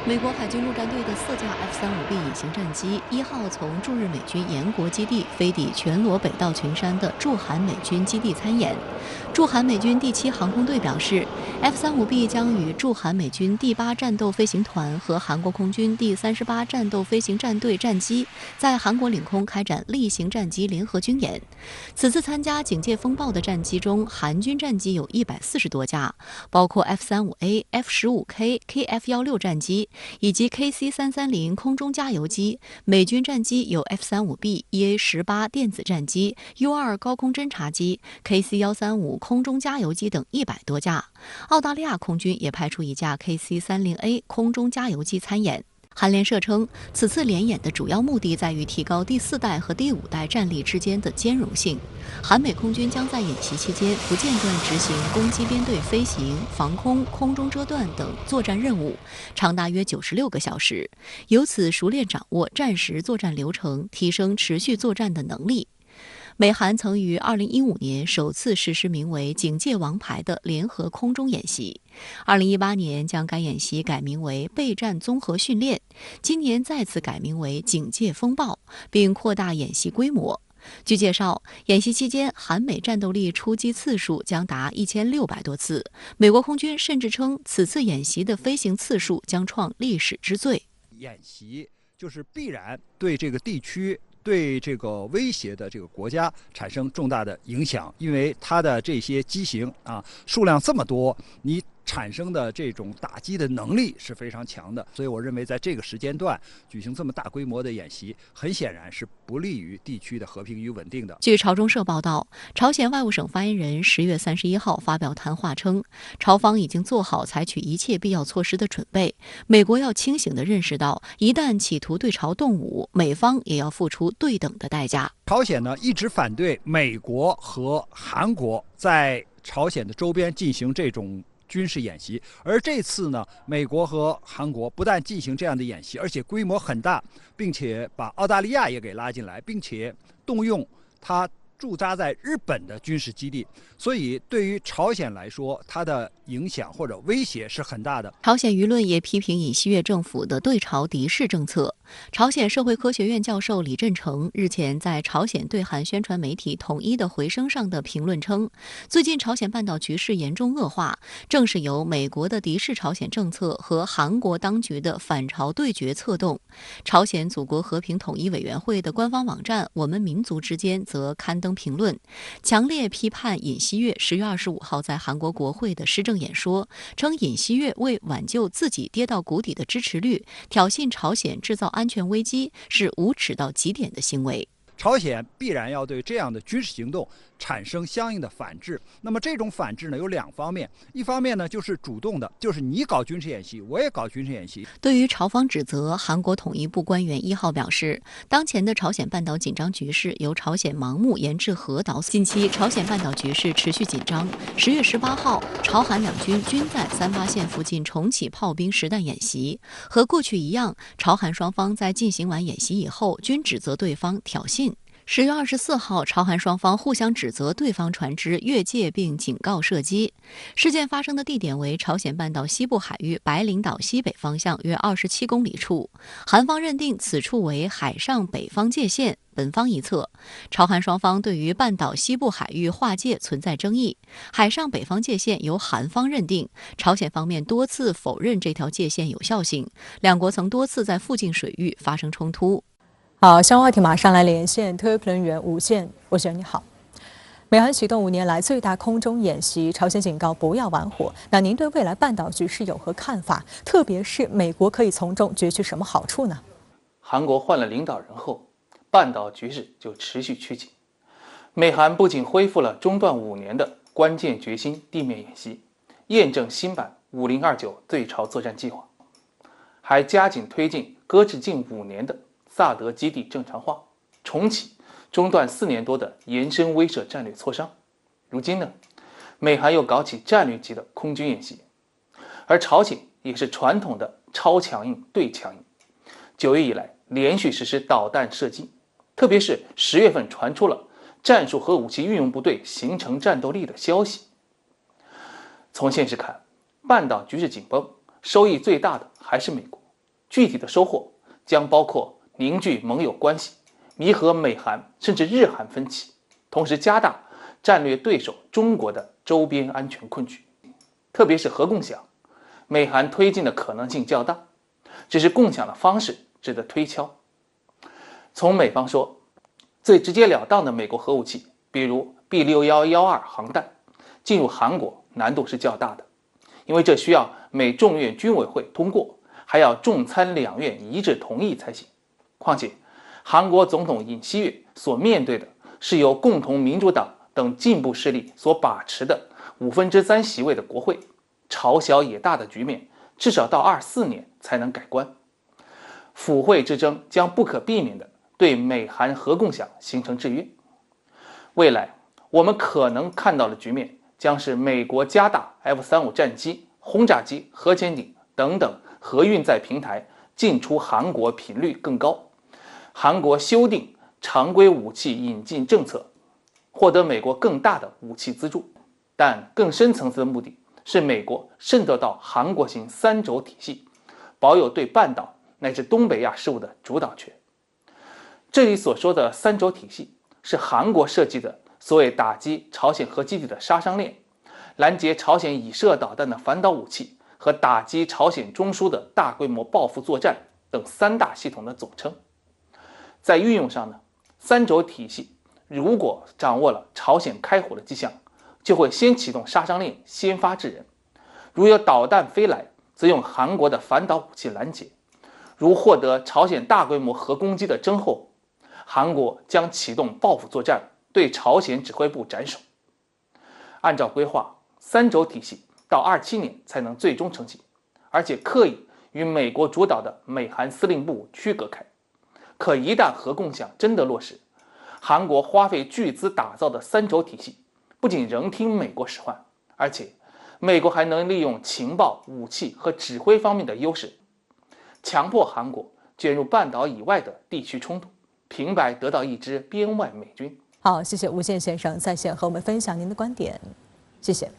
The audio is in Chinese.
美国海军陆战队的4架 F-35B 隐形战机1号从驻日美军延国基地飞抵全罗北道群山的驻韩美军基地参演。驻韩美军第7航空队表示 ，F-35B 将与驻韩美军第8战斗飞行团和韩国空军第38战斗飞行战队战机在韩国领空开展例行战机联合军演。此次参加警戒风暴的战机中，韩军战机有140多架，包括 F-35A、F-15K、KF-16战机。以及 KC-330空中加油机，美军战机有 F-35B、EA-18电子战机、U-2高空侦察机、KC-135空中加油机等100多架。澳大利亚空军也派出1架 KC-30A 空中加油机参演。韩联社称，此次联演的主要目的在于提高第4代和第5代战力之间的兼容性。韩美空军将在演习期间不间断执行攻击编队飞行、防空、空中遮断等作战任务，长达约96个小时，由此熟练掌握战时作战流程，提升持续作战的能力。美韩曾于2015年首次实施名为"警戒王牌"的联合空中演习，2018年将该演习改名为备战综合训练，今年再次改名为警戒风暴，并扩大演习规模。据介绍，演习期间韩美战斗力出击次数将达1600多次，美国空军甚至称此次演习的飞行次数将创历史之最。演习就是必然对这个地区对这个威胁的这个国家产生重大的影响，因为它的这些机型数量这么多，你产生的这种打击的能力是非常强的，所以我认为在这个时间段举行这么大规模的演习，很显然是不利于地区的和平与稳定的。据朝中社报道，朝鲜外务省发言人10月31号发表谈话称，朝方已经做好采取一切必要措施的准备，美国要清醒地认识到，一旦企图对朝动武，美方也要付出对等的代价。朝鲜呢一直反对美国和韩国在朝鲜的周边进行这种军事演习，而这次呢，美国和韩国不但进行这样的演习，而且规模很大，并且把澳大利亚也给拉进来，并且动用它驻扎在日本的军事基地，所以对于朝鲜来说，它的影响或者威胁是很大的。朝鲜舆论也批评尹锡悦政府的对朝敌视政策。朝鲜社会科学院教授李振成日前在朝鲜对韩宣传媒体统一的回声上的评论称，最近朝鲜半岛局势严重恶化，正是由美国的敌视朝鲜政策和韩国当局的反朝对决策动。朝鲜祖国和平统一委员会的官方网站我们民族之间则刊登评论，强烈批判尹锡悦10月25号在韩国国会的施政演说，称尹锡悦为挽救自己跌到谷底的支持率，挑衅朝鲜制造安全危机，是无耻到极点的行为。朝鲜必然要对这样的军事行动产生相应的反制。那么这种反制呢，有2方面，一方面呢就是主动的，就是你搞军事演习，我也搞军事演习。对于朝方指责，韩国统一部官员1号表示，当前的朝鲜半岛紧张局势由朝鲜盲目研制核导。近期朝鲜半岛局势持续紧张，10月18号，朝韩两军均在三八线附近重启炮兵实弹演习。和过去一样，朝韩双方在进行完演习以后，均指责对方挑衅。10月24号，朝韩双方互相指责对方船只越界并警告射击。事件发生的地点为朝鲜半岛西部海域白领岛西北方向约27公里处，韩方认定此处为海上北方界限，本方一侧。朝韩双方对于半岛西部海域划界存在争议，海上北方界限由韩方认定，朝鲜方面多次否认这条界限有效性，两国曾多次在附近水域发生冲突。好，相关话题马上来连线特约评论员吴健。吴健你好，美韩启动5年来最大空中演习，朝鲜警告不要玩火。那您对未来半岛局势有何看法？特别是美国可以从中攫取什么好处呢？韩国换了领导人后，半岛局势就持续趋紧。美韩不仅恢复了中断5年的关键决心地面演习，验证新版5029对朝作战计划，还加紧推进搁置近5年的萨德基地正常化，重启中断4年多的延伸威慑战略磋商。如今呢，美韩又搞起战略级的空军演习，而朝鲜也是传统的超强硬对强硬，9月以来连续实施导弹射击，特别是10月份传出了战术核武器运用部队形成战斗力的消息。从现实看，半岛局势紧绷，收益最大的还是美国。具体的收获将包括凝聚盟友关系、弥合美韩甚至日韩分歧，同时加大战略对手中国的周边安全困局。特别是核共享，美韩推进的可能性较大，只是共享的方式值得推敲。从美方说，最直截了当的美国核武器，比如 B6112航弹，进入韩国难度是较大的，因为这需要美众院军委会通过，还要众参两院一致同意才行。况且，韩国总统尹锡悦所面对的是由共同民主党等进步势力所把持的3/5席位的国会，朝小野大的局面至少到24年才能改观。府会之争将不可避免地对美韩核共享形成制约。未来我们可能看到的局面将是美国加大 F-35战机、轰炸机、核潜艇等等核运载平台进出韩国频率更高，韩国修订常规武器引进政策，获得美国更大的武器资助。但更深层次的目的是美国渗透到韩国型3轴体系，保有对半岛乃至东北亚事务的主导权。这里所说的3轴体系是韩国设计的所谓打击朝鲜核基地的杀伤链，拦截朝鲜已射导弹的反导武器和打击朝鲜中枢的大规模报复作战等3大系统的总称。在运用上呢，3轴体系如果掌握了朝鲜开火的迹象，就会先启动杀伤链，先发制人。如有导弹飞来，则用韩国的反导武器拦截。如获得朝鲜大规模核攻击的征候，韩国将启动报复作战，对朝鲜指挥部斩首。按照规划，3轴体系到27年才能最终成型，而且刻意与美国主导的美韩司令部区隔开。可一旦核共享真的落实，韩国花费巨资打造的3轴体系不仅仍听美国使唤，而且美国还能利用情报、武器和指挥方面的优势，强迫韩国卷入半岛以外的地区冲突，平白得到一支边外美军。好，谢谢吴健先生在线和我们分享您的观点，谢谢。